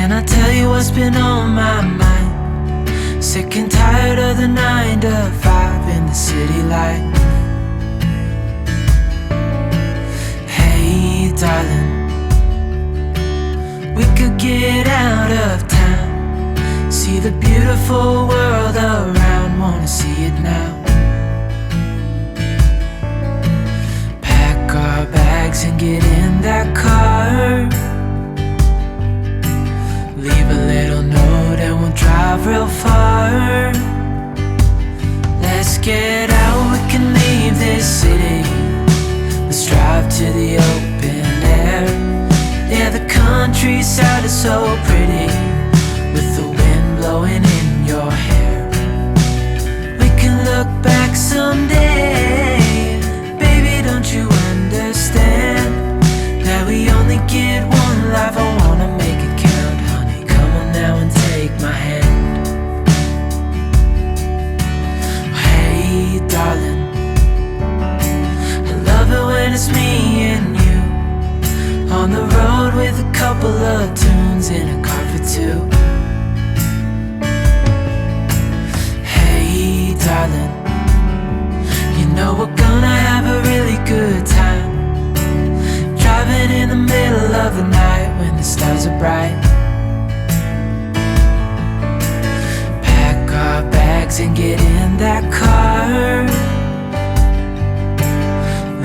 Can I tell you what's been on my mind? Sick and tired of the 9 to 5 in the city life. Hey darling, we could get out of town, see the beautiful world around, wanna see it now. Pack our bags and get in that car, leave a little note and we'll drive real far. Let's get out, we can leave this city. Let's drive to the open air. Yeah, the countryside is so pretty, with the wind blowing in your hair. We can look back someday. Baby, don't you understand that we only get one life? I wanna make it count, honey. Come on now and take my hand. Hey darling, I love it when it's me and you, on the road with a couple of tunes in a car for two. Hey darling, you know we're gonna have a really good time, driving in the middle of the night when the stars are bright. Pack our bags and get in that car,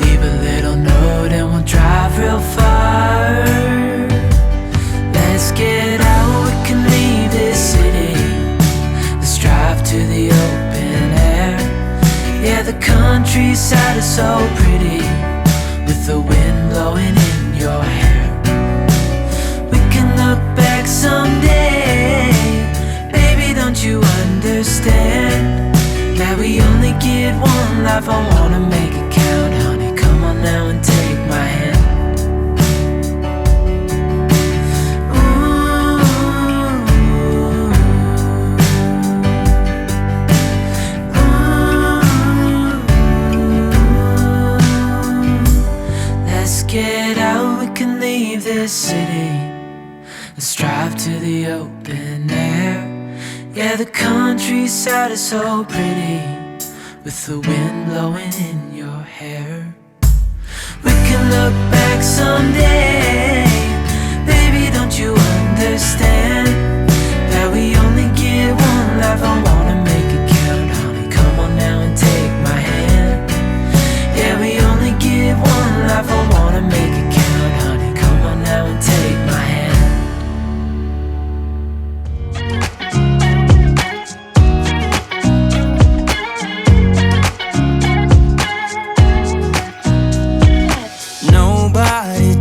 leave a little note and we'll drive real far. Let's get out, we can leave this city. Let's drive to the open air. Yeah, the countryside is so pretty, with the wind blowing in your hair. We can look back someday. Baby, don't you understand that we only get one life? I wanna make it count, honey. Come on now and take my hand. Get out, we can leave this city. Let's drive to the open air. Yeah, the countryside is so pretty, with the wind blowing in your hair. We can look back someday. Baby, don't you understand that we only get one life? I wanna make it count, honey. Come on now and take my hand. Yeah, we only get one life. I wanna make it count, honey. Come on now and take my hand. Nobody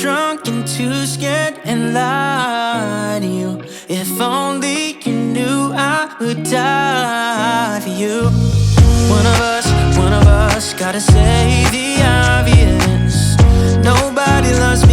drunk and too scared and lie to you. If only you knew I would die for you. One of us gotta say the obvious. Nobody loves